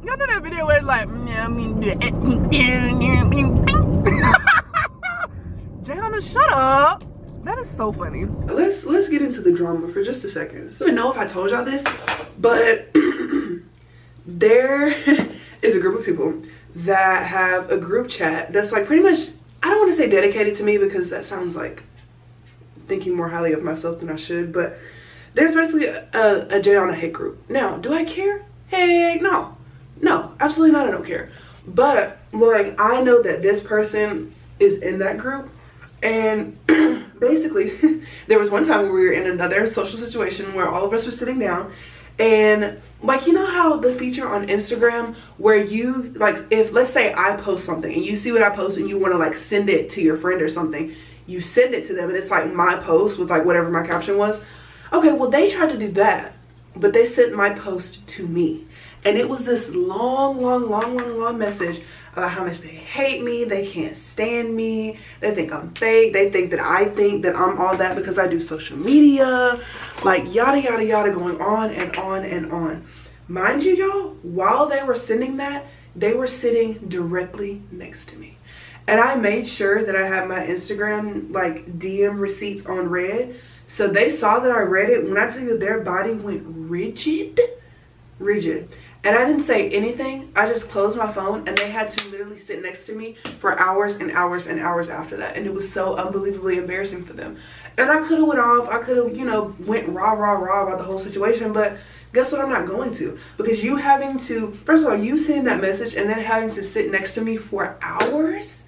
Y'all know that video where it's like, yeah, I mean, Jayana, shut up. That is so funny. Let's get into the drama for just a second. So I don't know if I told y'all this, but there is a group of people that have a group chat that's like pretty much, I don't want to say dedicated to me because that sounds like thinking more highly of myself than I should, but there's basically a Jayana hate group. Now, do I care? Heck no. No, absolutely not. I don't care. But like, I know that this person is in that group, and basically there was one time where we were in another social situation where all of us were sitting down, and like, you know how the feature on Instagram where you like, if let's say I post something and you see what I post and you want to like send it to your friend or something, you send it to them and it's like my post with like whatever my caption was. Okay, well, they tried to do that, but they sent my post to me. And it was this long message about how much they hate me, they can't stand me, they think I'm fake, they think that I think that I'm all that because I do social media, like yada yada yada, going on and on and on. Mind you, y'all, while they were sending that, they were sitting directly next to me. And I made sure that I had my Instagram like DM receipts on red, so they saw that I read it. When I tell you, their body went rigid. And I didn't say anything. I just closed my phone, and they had to literally sit next to me for hours and hours and hours after that. And it was so unbelievably embarrassing for them. And I could have went off. I could have, you know, went rah about the whole situation. But guess what? I'm not going to. Because you having to, first of all, you sending that message and then having to sit next to me for hours.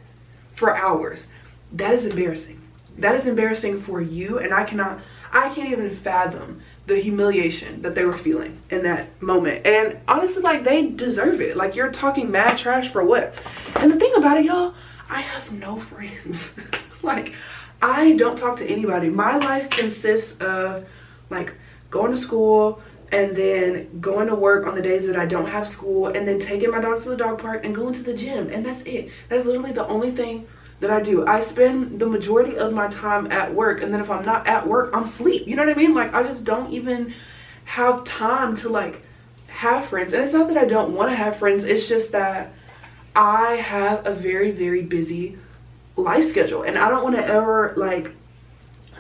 That is embarrassing. That is embarrassing for you. And I can't even fathom the humiliation that they were feeling in that moment. And honestly, like, they deserve it. Like, you're talking mad trash for what? And the thing about it, y'all, I have no friends. Like, I don't talk to anybody. My life consists of like going to school and then going to work on the days that I don't have school, and then taking my dogs to the dog park and going to the gym. And that's it. That's literally the only thing that I do. I spend the majority of my time at work, and then if I'm not at work, I'm asleep. You know what I mean? Like, I just don't even have time to like have friends. And it's not that I don't want to have friends, it's just that I have a very busy life schedule, and I don't want to ever like,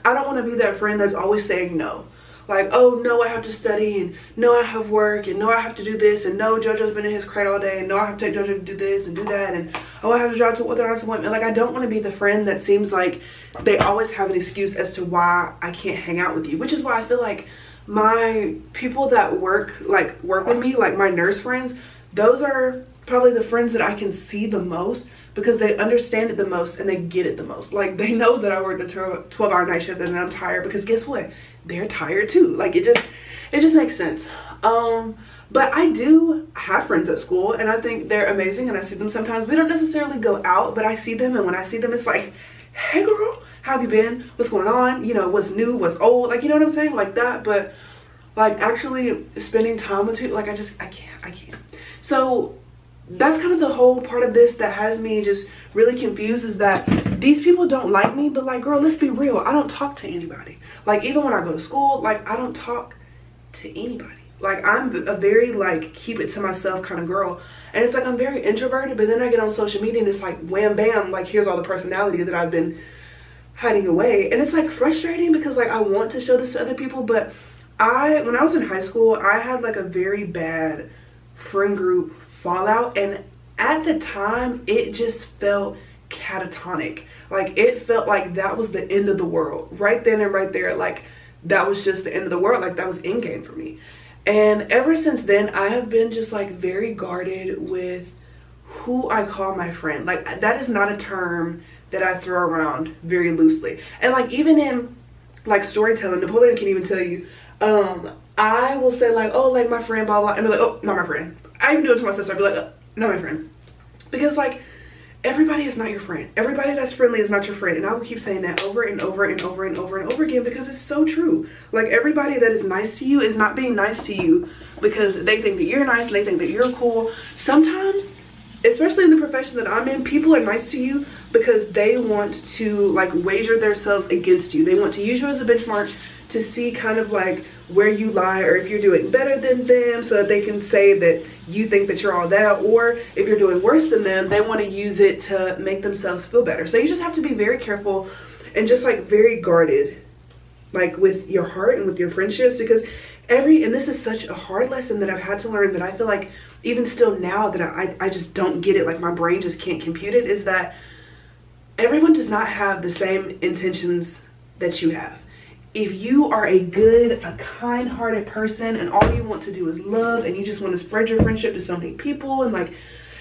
I don't want to be that friend that's always saying no. Like, oh no, I have to study, and no, I have work, and no, I have to do this, and no, Jojo's been in his crate all day, and no, I have to take Jojo to do this and do that, and oh, I have to drive to other appointment. Like, I don't want to be the friend that seems like they always have an excuse as to why I can't hang out with you. Which is why I feel like my people that work with me, like my nurse friends, those are probably the friends that I can see the most, because they understand it the most and they get it the most. Like, they know that I work a 12-hour night shift and I'm tired, because guess what? They're tired too. Like, it just makes sense. But I do have friends at school, and I think they're amazing, and I see them sometimes. We don't necessarily go out, but I see them, and when I see them, it's like, hey girl, how have you been? What's going on? You know, what's new, what's old? Like, you know what I'm saying? Like that. But like, actually spending time with people, like, I can't. So that's kind of the whole part of this that has me just really confused, is that these people don't like me. But like, girl, let's be real, I don't talk to anybody. Like, even when I go to school, like, I don't talk to anybody. Like, I'm a very like keep it to myself kind of girl, and it's like I'm very introverted, but then I get on social media and it's like wham bam, like here's all the personality that I've been hiding away. And it's like frustrating, because like I want to show this to other people, but when I was in high school, I had like a very bad friend group fallout, and at the time it just felt catatonic. Like, it felt like that was the end of the world right then and right there. Like, that was just the end of the world. Like, that was endgame for me. And ever since then, I have been just like very guarded with who I call my friend. Like, that is not a term that I throw around very loosely. And like, even in like storytelling, Napoleon can even tell you, I will say like, oh, like my friend, blah blah, and be like, oh, not my friend. I even do it to my sister. I'd be like, not my friend. Because like, everybody is not your friend. Everybody that's friendly is not your friend. And I will keep saying that over and over and over and over and over again, because it's so true. Like, everybody that is nice to you is not being nice to you because they think that you're nice and they think that you're cool. Sometimes, especially in the profession that I'm in, people are nice to you because they want to like wager themselves against you. They want to use you as a benchmark to see kind of like where you lie, or if you're doing better than them so that they can say that you think that you're all that, or if you're doing worse than them, they want to use it to make themselves feel better. So you just have to be very careful and just like very guarded, like with your heart and with your friendships, because and this is such a hard lesson that I've had to learn, that I feel like even still now that I just don't get it, like my brain just can't compute it, is that everyone does not have the same intentions that you have. If you are a kind-hearted person and all you want to do is love, and you just want to spread your friendship to so many people, and like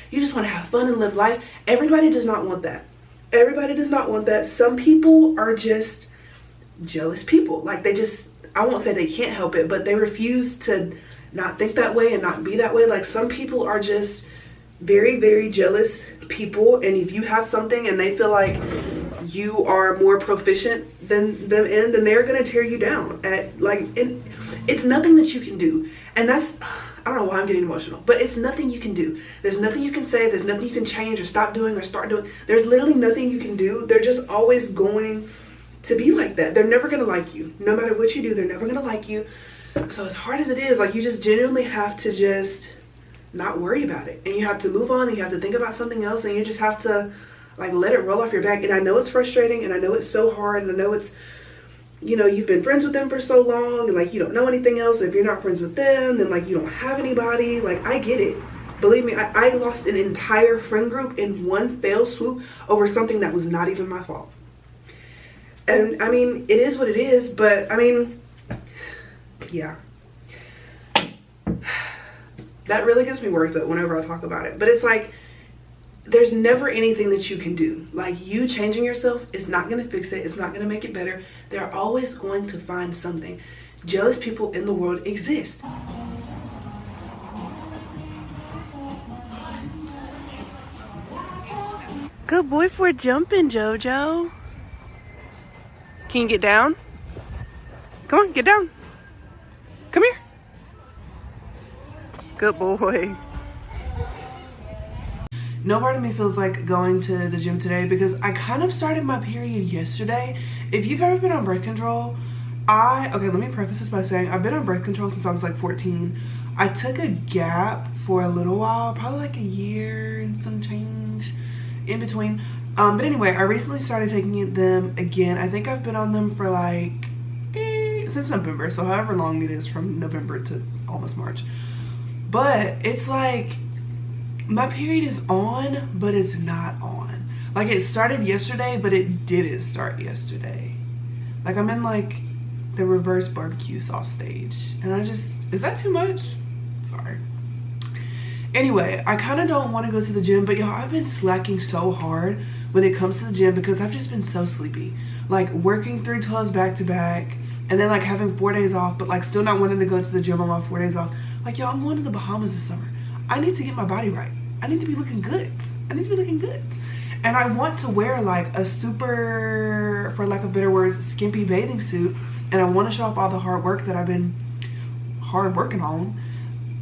you just want to have fun and live life, everybody does not want that. Everybody does not want that. Some people are just jealous people. Like they just, I won't say they can't help it, but they refuse to not think that way and not be that way. Like some people are just very, very jealous people, and if you have something and they feel like you are more proficient than them in, then they're gonna tear you down at like, and it's nothing that you can do. And that's, I don't know why I'm getting emotional, but it's nothing you can do. There's nothing you can say, there's nothing you can change or stop doing or start doing. There's literally nothing you can do. They're just always going to be like that. They're never gonna like you. No matter what you do, they're never gonna like you. So as hard as it is, like you just genuinely have to just not worry about it, and you have to move on, and you have to think about something else, and you just have to like let it roll off your back. And I know it's frustrating, and I know it's so hard, and I know it's, you know, you've been friends with them for so long, and like you don't know anything else. And if you're not friends with them, then like you don't have anybody. Like I get it. Believe me, I lost an entire friend group in one fell swoop over something that was not even my fault. And I mean, it is what it is, but I mean, yeah. That really gets me worked up whenever I talk about it. But it's like, there's never anything that you can do. Like you changing yourself is not gonna fix it. It's not gonna make it better. They're always going to find something. Jealous people in the world exist. Good boy for jumping, Jojo. Can you get down? Come on, get down. Come here. Good boy. No part of me feels like going to the gym today because I kind of started my period yesterday. If you've ever been on birth control, okay, let me preface this by saying I've been on birth control since I was like 14. I took a gap for a little while, probably like a year and some change in between. But anyway, I recently started taking them again. I think I've been on them for like, since November. So however long it is from November to almost March. But it's like, my period is on, but it's not on. Like it started yesterday, but it didn't start yesterday. Like I'm in like the reverse barbecue sauce stage. And is that too much? Sorry. Anyway, I kind of don't want to go to the gym, but y'all, I've been slacking so hard when it comes to the gym because I've just been so sleepy. Like working 3 12s back to back, and then like having 4 days off, but like still not wanting to go to the gym on my 4 days off. Like y'all, I'm going to the Bahamas this summer. I need to get my body right. I need to be looking good. I need to be looking good. And I want to wear like a super, for lack of better words, skimpy bathing suit. And I want to show off all the hard work that I've been working on.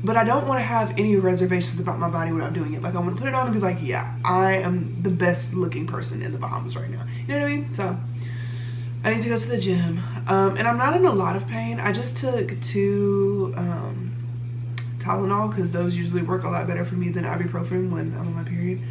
But I don't want to have any reservations about my body when I'm doing it. Like I want to put it on and be like, yeah, I am the best looking person in the Bahamas right now. You know what I mean? So I need to go to the gym. And I'm not in a lot of pain. I just took 2 Tylenol because those usually work a lot better for me than ibuprofen when I'm on my period.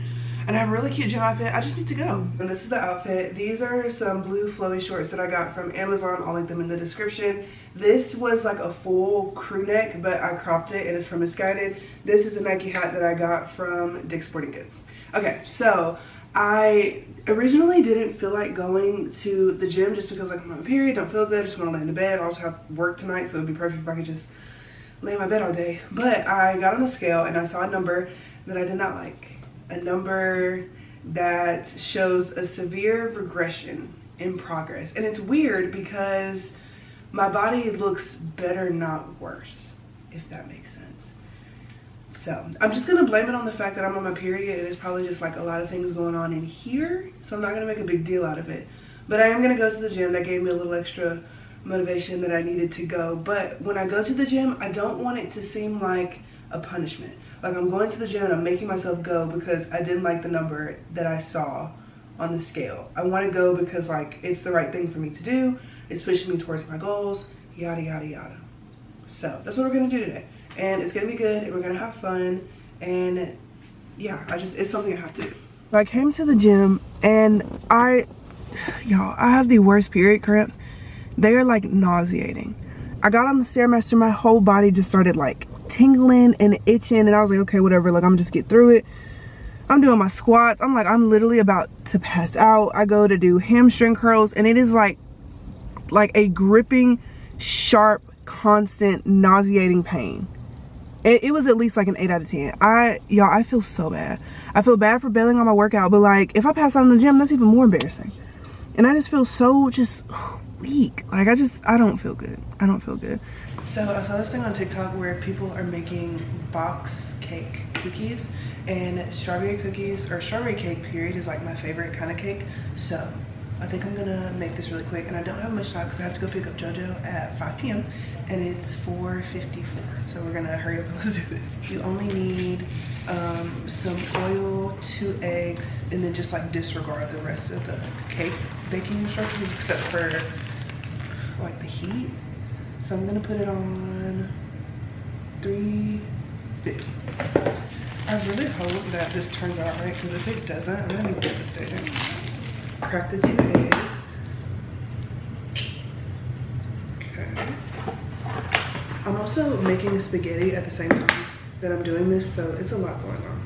And I have a really cute gym outfit. I just need to go. And this is the outfit. These are some blue flowy shorts that I got from Amazon. I'll link them in the description. This was like a full crew neck, but I cropped it and it's from Misguided. This is a Nike hat that I got from Dick's Sporting Goods. Okay, so I originally didn't feel like going to the gym just because like I'm on my period, don't feel good, just want to lay in the bed. I also have work tonight, so it'd be perfect if I could just lay in my bed all day. But I got on the scale and I saw a number that I did not like. A number that shows a severe regression in progress. And it's weird because my body looks better, not worse, if that makes sense. So I'm just gonna blame it on the fact that I'm on my period, and it's probably just like a lot of things going on in here. So I'm not gonna make a big deal out of it. But I am gonna go to the gym. That gave me a little extra motivation that I needed to go. But when I go to the gym, I don't want it to seem like a punishment. Like I'm going to the gym and I'm making myself go because I didn't like the number that I saw on the scale. I want to go because like it's the right thing for me to do. It's pushing me towards my goals, yada yada yada. So that's what we're gonna do today. And it's gonna be good and we're gonna have fun. And yeah, it's something I have to do. I came to the gym and y'all, I have the worst period cramps. They are like nauseating. I got on the Stairmaster, my whole body just started like tingling and itching, and I was like, okay, whatever, like I'm just get through it. I'm doing my squats. I'm like, I'm literally about to pass out. I go to do hamstring curls and it is like a gripping, sharp, constant, nauseating pain. It was at least like an 8 out of 10. Y'all, I feel so bad. I feel bad for bailing on my workout, but like if I pass out in the gym, that's even more embarrassing. And I just feel so just weak. Like I don't feel good. I don't feel good. So I saw this thing on TikTok where people are making box cake cookies, and strawberry cookies, or strawberry cake period, is like my favorite kind of cake. So I think I'm gonna make this really quick, and I don't have much time because I have to go pick up Jojo at 5 p.m. and it's 4:54. So we're gonna hurry up and let's do this. You only need some oil, 2 eggs, and then just like disregard the rest of the cake baking instructions except for like the heat. So I'm gonna put it on 350. I really hope that this turns out right, because if it doesn't, I'm gonna be devastated. Crack the 2 eggs. Okay. I'm also making spaghetti at the same time that I'm doing this, so it's a lot going on.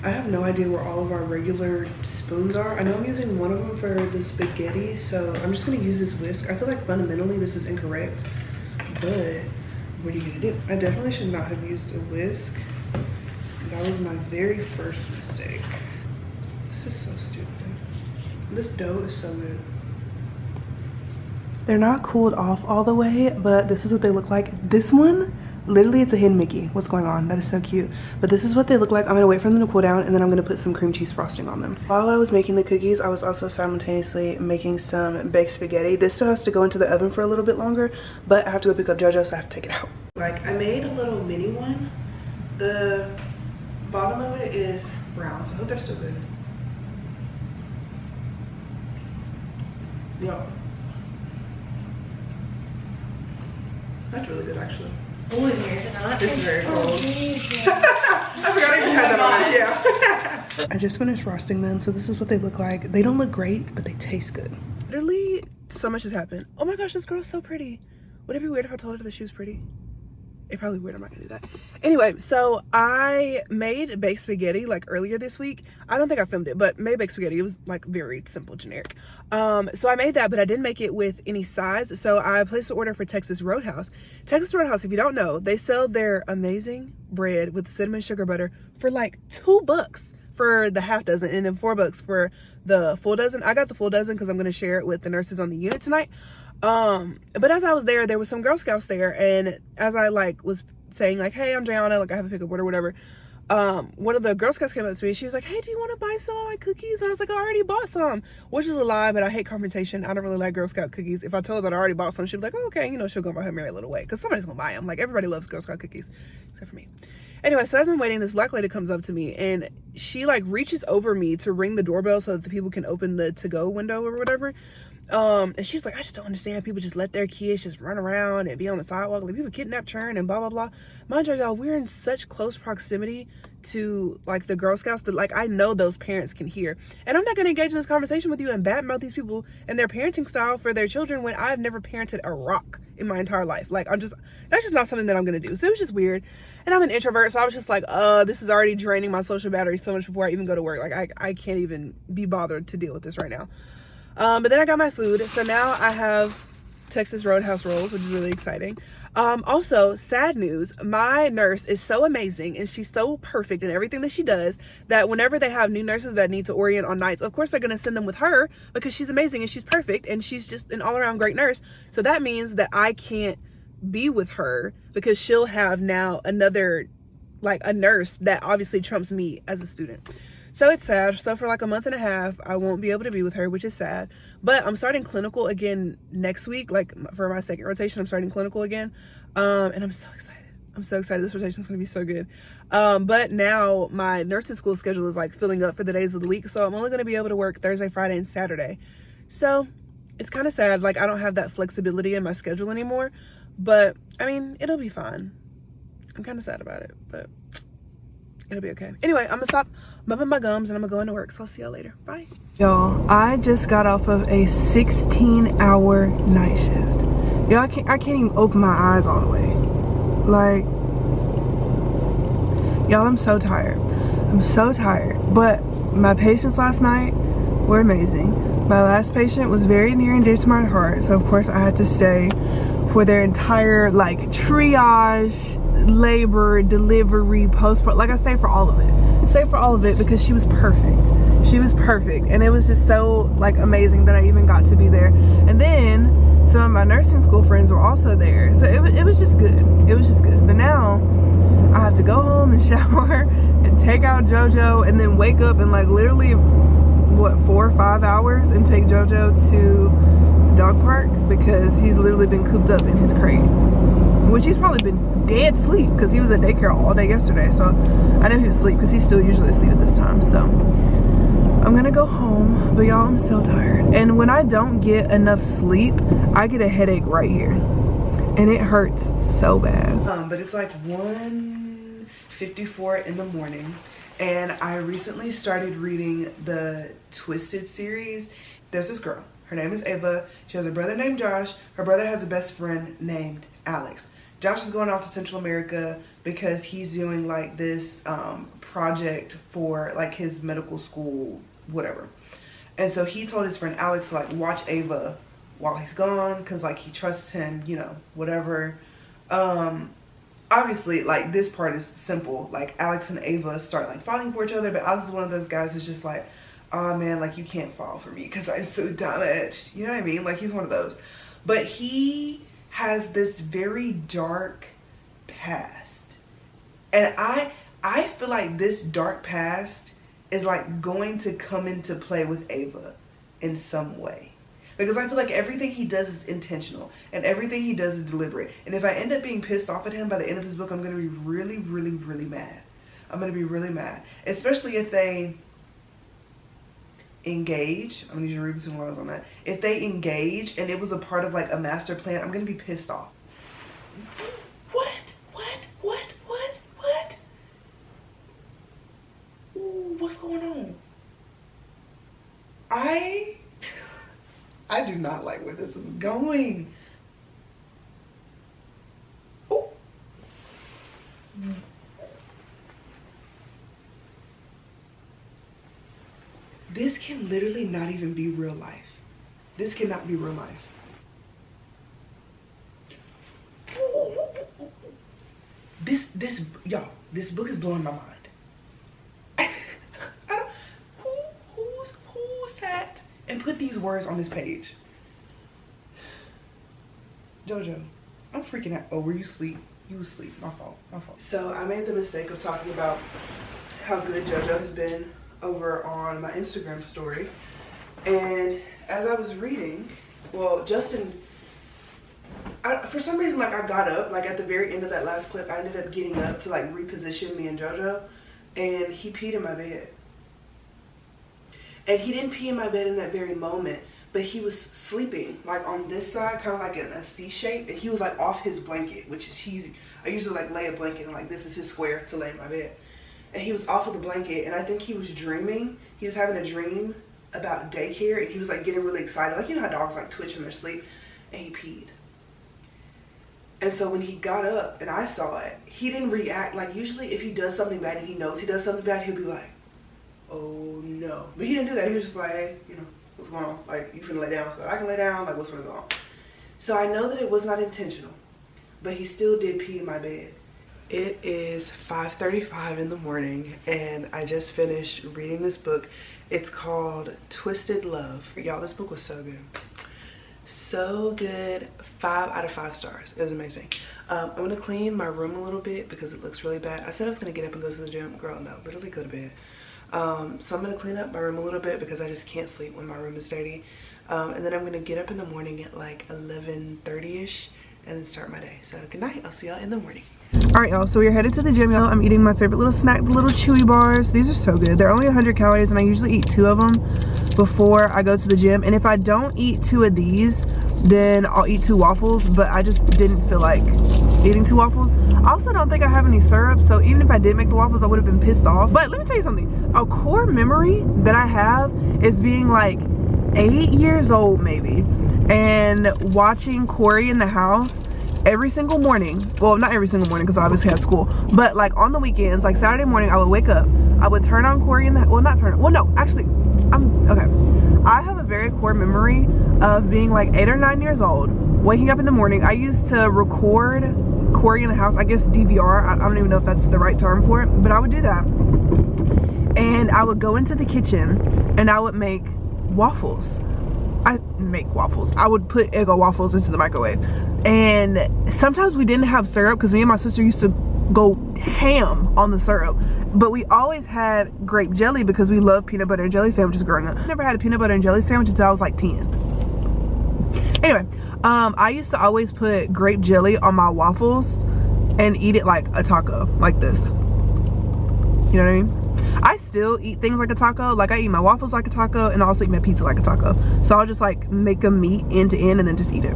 I have no idea where all of our regular spoons are. I know I'm using one of them for the spaghetti, so I'm just gonna use this whisk. I feel like fundamentally this is incorrect, but what are you gonna do? I definitely should not have used a whisk. That was my very first mistake. This is so stupid. This dough is so good. They're not cooled off all the way, but this is what they look like. This one, literally it's a hidden Mickey. What's going on? That is so cute. But this is what they look like. I'm gonna wait for them to cool down and then I'm gonna put some cream cheese frosting on them. While I was making the cookies, I was also simultaneously making some baked spaghetti. This still has to go into the oven for a little bit longer, but I have to go pick up Jojo, so I have to take it out. Like, I made a little mini one. The bottom of it is brown, so I hope they're still good. Yeah. That's really good, actually. Oh, in here, is it not? This is very cold. I forgot I even had that on, yeah. I just finished frosting them, so this is what they look like. They don't look great, but they taste good. Literally, so much has happened. Oh my gosh, this girl's so pretty. Would it be weird if I told her that she was pretty? It's probably weird, I'm not gonna do that. Anyway, so I made baked spaghetti like earlier this week. I don't think I filmed it, but made baked spaghetti. It was like very simple, generic. So I made that, but I didn't make it with any sides. So I placed an order for Texas Roadhouse. Texas Roadhouse, if you don't know, they sell their amazing bread with cinnamon sugar butter for like $2 for the half dozen, and then $4 for the full dozen. I got the full dozen because I'm gonna share it with the nurses on the unit tonight. But as I was there was some Girl Scouts there, and as I like was saying like, hey, I'm Brianna, like I have a pickup order, whatever, one of the Girl Scouts came up to me. She was like, hey, do you want to buy some of my cookies? And I was like, I already bought some, which is a lie, but I hate confrontation. I don't really like Girl Scout cookies. If I told her that I already bought some, she'd be like, oh, okay, you know, she'll go about her merry little way, because somebody's gonna buy them. Like, everybody loves Girl Scout cookies except for me. Anyway, so as I'm waiting, this black lady comes up to me and she like reaches over me to ring the doorbell so that the people can open the to-go window or whatever. And she's like, I just don't understand. People just let their kids just run around and be on the sidewalk. Like, people kidnap children and blah, blah, blah. Mind you, y'all, we're in such close proximity to like the Girl Scouts that like I know those parents can hear. And I'm not going to engage in this conversation with you and badmouth these people and their parenting style for their children when I've never parented a rock in my entire life. Like, that's just not something that I'm going to do. So it was just weird. And I'm an introvert, so I was just like, this is already draining my social battery so much before I even go to work. Like, I can't even be bothered to deal with this right now. But then I got my food. So now I have Texas Roadhouse rolls, which is really exciting. Also, sad news, my nurse is so amazing and she's so perfect in everything that she does that whenever they have new nurses that need to orient on nights, of course they're going to send them with her because she's amazing and she's perfect and she's just an all-around great nurse. So that means that I can't be with her because she'll have now another, like a nurse that obviously trumps me as a student. So it's sad. So for like a month and a half, I won't be able to be with her, which is sad. But I'm starting clinical again next week. Like for my second rotation, I'm starting clinical again. And I'm so excited. I'm so excited. This rotation is going to be so good. But now my nursing school schedule is like filling up for the days of the week. So I'm only going to be able to work Thursday, Friday, and Saturday. So it's kind of sad. Like I don't have that flexibility in my schedule anymore. But I mean, it'll be fine. I'm kind of sad about it, but it'll be okay. Anyway, I'm gonna stop bumping my gums and I'm gonna go into work. So I'll see y'all later. Bye. Y'all, I just got off of a 16-hour night shift. Y'all, I can't even open my eyes all the way. Like, y'all, I'm so tired. I'm so tired. But my patients last night were amazing. My last patient was very near and dear to my heart. So of course I had to stay for their entire like triage, labor, delivery, postpartum. Like I stayed for all of it. I stayed for all of it because she was perfect. She was perfect. And it was just so like amazing that I even got to be there. And then some of my nursing school friends were also there. So it was just good. It was just good. But now I have to go home and shower and take out Jojo and then wake up and like literally what, 4 or 5 hours and take Jojo to the dog park because he's literally been cooped up in his crate, which he's probably been dead asleep because he was at daycare all day yesterday. So I know he was asleep because he's still usually asleep at this time. So I'm gonna go home, but y'all, I'm so tired. And when I don't get enough sleep, I get a headache right here and it hurts so bad. But it's like 1:54 in the morning. And I recently started reading the Twisted series. There's this girl. Her name is Ava. She has a brother named Josh. Her brother has a best friend named Alex. Josh is going off to Central America because he's doing like this project for like his medical school, whatever. And so he told his friend Alex to like watch Ava while he's gone because like he trusts him, you know, whatever. Obviously, like, this part is simple. Like, Alex and Ava start, like, falling for each other. But Alex is one of those guys who's just like, oh, man, like, you can't fall for me because I'm so damaged. You know what I mean? Like, he's one of those. But he has this very dark past. And I feel like this dark past is, like, going to come into play with Ava in some way. Because I feel like everything he does is intentional and everything he does is deliberate. And if I end up being pissed off at him by the end of this book, I'm going to be really, really, really mad. I'm going to be really mad. Especially if they engage. I'm going to need you to read between the lines on that. If they engage and it was a part of like a master plan, I'm going to be pissed off. What? Ooh, what's going on? I do not like where this is going. Oh. This can literally not even be real life. This cannot be real life. Y'all, this book is blowing my mind. Who sat and put these words on this page? Jojo, I'm freaking out. Oh, were you asleep? You was asleep. My fault. So I made the mistake of talking about how good Jojo has been over on my Instagram story. And as I was reading, well, Justin, for some reason, like, I got up, like, at the very end of that last clip, I ended up getting up to, like, reposition me and Jojo, and he peed in my bed. And he didn't pee in my bed in that very moment, but he was sleeping, like, on this side, kind of like in a C shape, and he was, like, off his blanket, which is, I usually, like, lay a blanket, and, like, this is his square to lay in my bed. And he was off of the blanket, and I think he was dreaming. He was having a dream about daycare, and he was, like, getting really excited. Like, you know how dogs, like, twitch in their sleep? And he peed. And so when he got up and I saw it, he didn't react. Like, usually if he does something bad and he knows he does something bad, he'll be like, oh no. But he didn't do that. He was just like, hey, you know, what's going on? Like, you finna lay down so I can lay down? Like, what's going on? So I know that it was not intentional, but he still did pee in my bed. It is 5:35 in the morning and I just finished reading this book. It's called Twisted Love. Y'all, this book was so good. So good. 5 out of 5 stars. It was amazing. I'm gonna clean my room a little bit because it looks really bad. I said I was gonna get up and go to the gym. Girl, no, literally go to bed. So I'm gonna clean up my room a little bit because I just can't sleep when my room is dirty. And then I'm gonna get up in the morning at like 11:30ish and then start my day. So good night. I'll see y'all in the morning. All right, y'all, so we're headed to the gym, y'all. I'm eating my favorite little snack, the little chewy bars. These are so good. They're only 100 calories and I usually eat 2 of them before I go to the gym. And if I don't eat 2 of these, then I'll eat 2 waffles, but I just didn't feel like eating 2 waffles. I also don't think I have any syrup, so even if I did make the waffles, I would have been pissed off. But let me tell you something. A core memory that I have is being like 8 years old maybe, and watching Corey in the house every single morning. Well, not every single morning because I obviously had school, but like on the weekends, like Saturday morning, I would wake up, I would turn on Corey in the, well, not turn, well no, actually, okay. I have a very core memory of being like 8 or 9 years old, waking up in the morning. I used to record Corey in the house, I guess DVR, I don't even know if that's the right term for it, but I would do that. And I would go into the kitchen and I would make waffles. I would put Eggo waffles into the microwave. And sometimes we didn't have syrup because me and my sister used to go ham on the syrup, but we always had grape jelly because we love peanut butter and jelly sandwiches growing up. I never had a peanut butter and jelly sandwich until I was like 10. Anyway, I used to always put grape jelly on my waffles and eat it like a taco, like this. You know what I mean? I still eat things like a taco. Like I eat my waffles like a taco, and I also eat my pizza like a taco. So I'll just like make them meat end to end and then just eat it.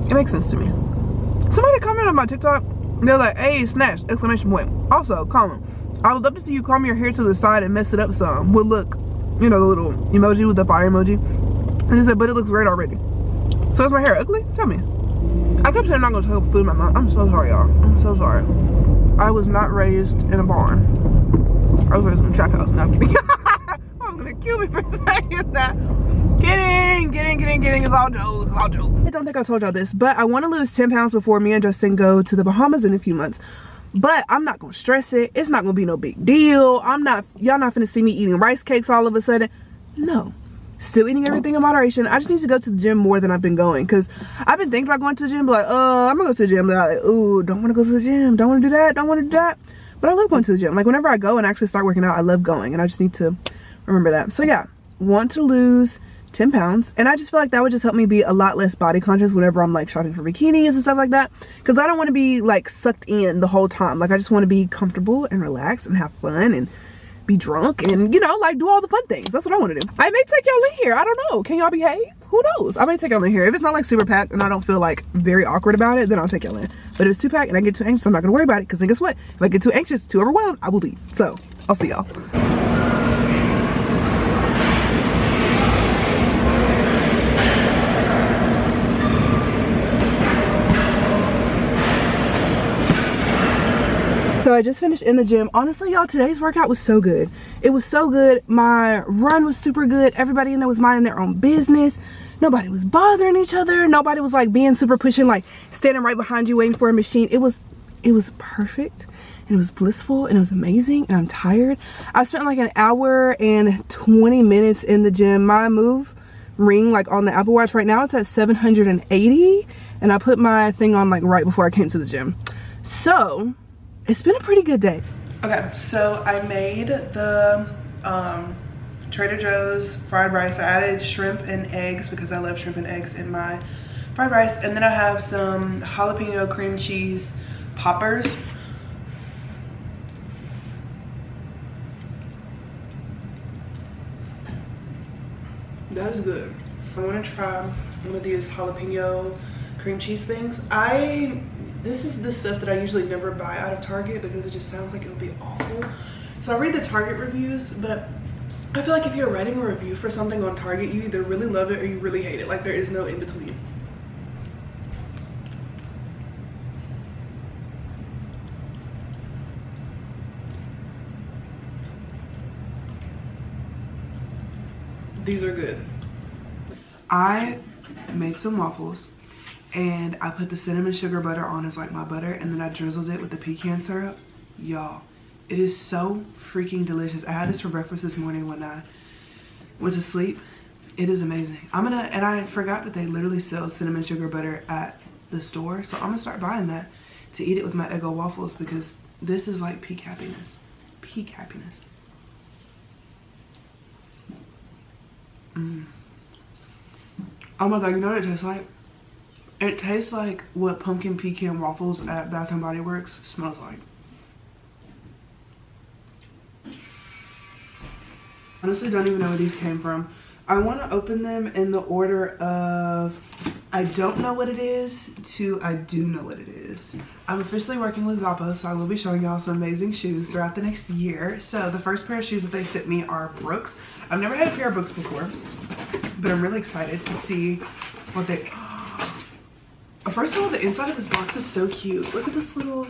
It makes sense to me. Somebody commented on my TikTok. They're like, "Hey, snatch!" Exclamation point. Also, comment. I would love to see you comb your hair to the side and mess it up some. Well, look, you know the little emoji with the fire emoji. And he said, "But it looks great already." So is my hair ugly? Tell me. I kept saying I'm not gonna take food in my mouth. I'm so sorry, y'all. I'm so sorry. I was not raised in a barn. I was raised in a trap house. No, I'm kidding. I was gonna kill me for saying that. Kidding. It's all jokes. It's all jokes. I don't think I told y'all this, but I want to lose 10 pounds before me and Justin go to the Bahamas in a few months. But I'm not gonna stress it. It's not gonna be no big deal. Y'all not gonna see me eating rice cakes all of a sudden. No. Still eating everything in moderation. I just need to go to the gym more than I've been going, because I've been thinking about going to the gym, but like, I'm gonna go to the gym, but like, ooh, don't want to go to the gym, don't want to do that. But I love going to the gym. Like whenever I go and actually start working out, I love going, and I just need to remember that. So yeah, want to lose 10 pounds, and I just feel like that would just help me be a lot less body conscious whenever I'm like shopping for bikinis and stuff like that, because I don't want to be like sucked in the whole time. Like I just want to be comfortable and relax and have fun and be drunk and, you know, like do all the fun things. That's what I want to do. I may take y'all in here. I don't know. Can y'all behave? Who knows? I may take y'all in here. If it's not like super packed and I don't feel like very awkward about it, then I'll take y'all in. But if it's too packed and I get too anxious, I'm not gonna worry about it, because then guess what? If I get too anxious, too overwhelmed, I will leave. So I'll see y'all. So I just finished in the gym. Honestly, y'all, today's workout was so good. It was so good. My run was super good. Everybody in there was minding their own business. Nobody was bothering each other. Nobody was like being super pushing, like standing right behind you waiting for a machine. It was perfect, and it was blissful, and it was amazing, and I'm tired. I spent like an hour and 20 minutes in the gym. My move ring, like on the Apple Watch right now, it's at 780, and I put my thing on like right before I came to the gym. So it's been a pretty good day. Okay, so I made the Trader Joe's fried rice. I added shrimp and eggs because I love shrimp and eggs in my fried rice. And then I have some jalapeno cream cheese poppers. That is good. I want to try one of these jalapeno cream cheese things. This is the stuff that I usually never buy out of Target because it just sounds like it would be awful. So I read the Target reviews, but I feel like if you're writing a review for something on Target, you either really love it or you really hate it. Like there is no in between. These are good. I made some waffles, and I put the cinnamon sugar butter on as like my butter, and then I drizzled it with the pecan syrup. Y'all, it is so freaking delicious. I had this for breakfast this morning when I went to sleep. It is amazing. And I forgot that they literally sell cinnamon sugar butter at the store, so I'm gonna start buying that to eat it with my Eggo waffles, because this is like peak happiness. Peak happiness. Oh my god, you know what it tastes like? It tastes like what pumpkin pecan waffles at Bath & Body Works smells like. Honestly, don't even know where these came from. I want to open them in the order of I don't know what it is to I do know what it is. I'm officially working with Zappo, so I will be showing y'all some amazing shoes throughout the next year. So the first pair of shoes that they sent me are Brooks. I've never had a pair of Brooks before, but I'm really excited to see what they... First of all, the inside of this box is so cute. Look at this little...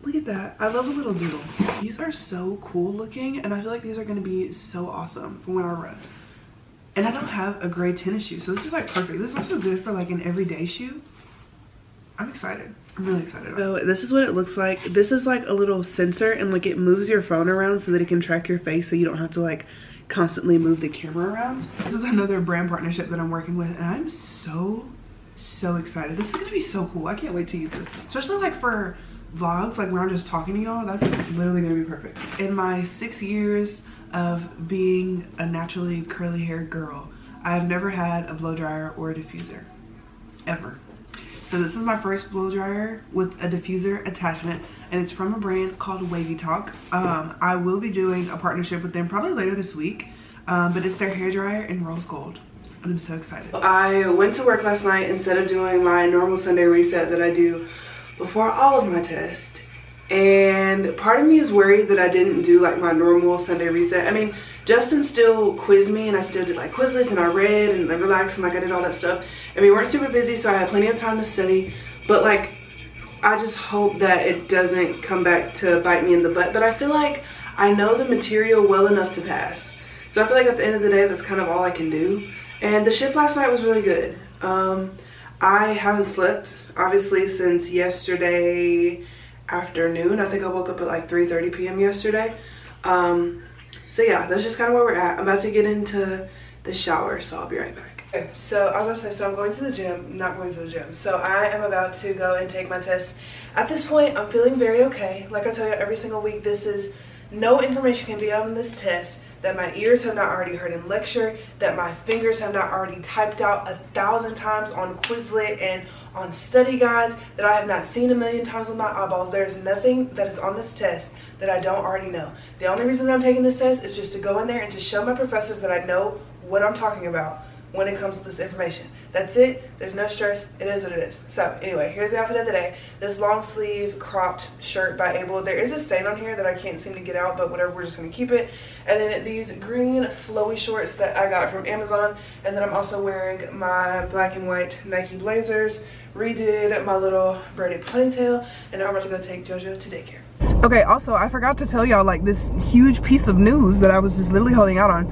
Look at that. I love a little doodle. These are so cool looking, and I feel like these are going to be so awesome for when I run. And I don't have a gray tennis shoe, so this is like perfect. This is also good for like an everyday shoe. I'm excited. I'm really excited. So this is what it looks like. This is like a little sensor, and like it moves your phone around so that it can track your face, so you don't have to like constantly move the camera around. This is another brand partnership that I'm working with, and I'm so excited. This is gonna be so cool. I can't wait to use this, especially like for vlogs, like where I'm just talking to y'all. That's literally gonna be perfect. In my 6 years of being a naturally curly haired girl, I have never had a blow dryer or a diffuser, ever. So this is my first blow dryer with a diffuser attachment, and it's from a brand called Wavy Talk. I will be doing a partnership with them probably later this week, but it's their hair dryer in rose gold. I'm so excited. I went to work last night instead of doing my normal Sunday reset that I do before all of my tests. And part of me is worried that I didn't do like my normal Sunday reset. I mean, Justin still quizzed me, and I still did like Quizlets, and I read and I relaxed, and like I did all that stuff. And we weren't super busy, so I had plenty of time to study. But like, I just hope that it doesn't come back to bite me in the butt. But I feel like I know the material well enough to pass. So I feel like at the end of the day, that's kind of all I can do. And the shift last night was really good. I haven't slept, obviously, since yesterday afternoon. I think I woke up at like 3:30 p.m. yesterday. So yeah, that's just kind of where we're at. I'm about to get into the shower, so I'll be right back. Okay, so I was gonna say, so I'm going to the gym, not going to the gym. So I am about to go and take my test. At this point, I'm feeling very okay. Like I tell you every single week, this is, no information can be on this test that my ears have not already heard in lecture, that my fingers have not already typed out 1,000 times on Quizlet and on study guides, that I have not seen 1,000,000 times with my eyeballs. There is nothing that is on this test that I don't already know. The only reason that I'm taking this test is just to go in there and to show my professors that I know what I'm talking about when it comes to this information. That's it. There's no stress. It is what it is. So anyway, here's the outfit of the day. This long sleeve cropped shirt by Able. There is a stain on here that I can't seem to get out, but whatever, we're just gonna keep it. And then these green flowy shorts that I got from Amazon. And then I'm also wearing my black and white Nike blazers. Redid my little braided ponytail, and now I'm about to go take Jojo to daycare. Okay, also I forgot to tell y'all like this huge piece of news that I was just literally holding out on.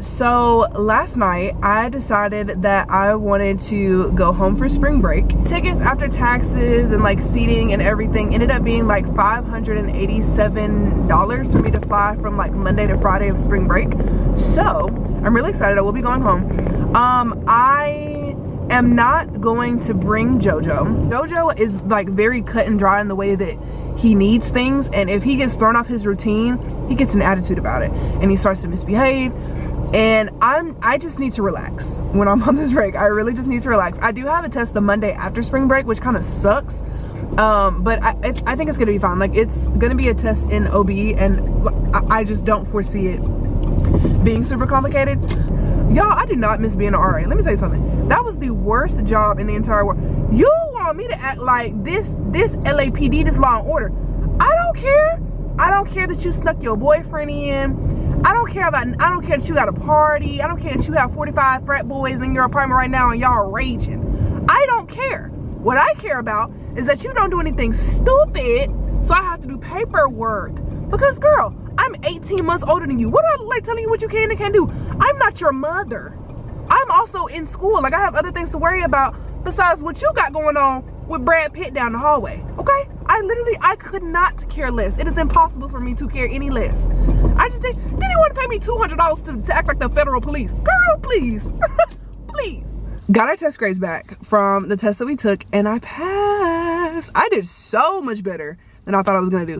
So last night I decided that I wanted to go home for spring break. Tickets after taxes and like seating and everything ended up being like $587 for me to fly from like Monday to Friday of spring break. So I'm really excited. I will be going home. I am not going to bring Jojo. Jojo is like very cut and dry in the way that he needs things, and if he gets thrown off his routine, he gets an attitude about it and he starts to misbehave. And I just need to relax when I'm on this break. I really just need to relax. I do have a test the Monday after spring break, which kind of sucks, but I think it's gonna be fine. Like, it's gonna be a test in OB, and I just don't foresee it being super complicated. Y'all, I did not miss being an RA. Let me say something. That was the worst job in the entire world. You want me to act like this LAPD, this law and order. I don't care. I don't care that you snuck your boyfriend in. I don't care that you got a party. I don't care that you have 45 frat boys in your apartment right now and y'all raging. I don't care. What I care about is that you don't do anything stupid, so I have to do paperwork. Because girl, I'm 18 months older than you. What do I look like telling you what you can and can't do? I'm not your mother. I'm also in school. Like, I have other things to worry about besides what you got going on with Brad Pitt down the hallway, okay? I could not care less. It is impossible for me to care any less. I just didn't want to pay me $200 to act like the federal police. Girl, please, please. Got our test grades back from the test that we took, and I passed. I did so much better than I thought I was gonna do.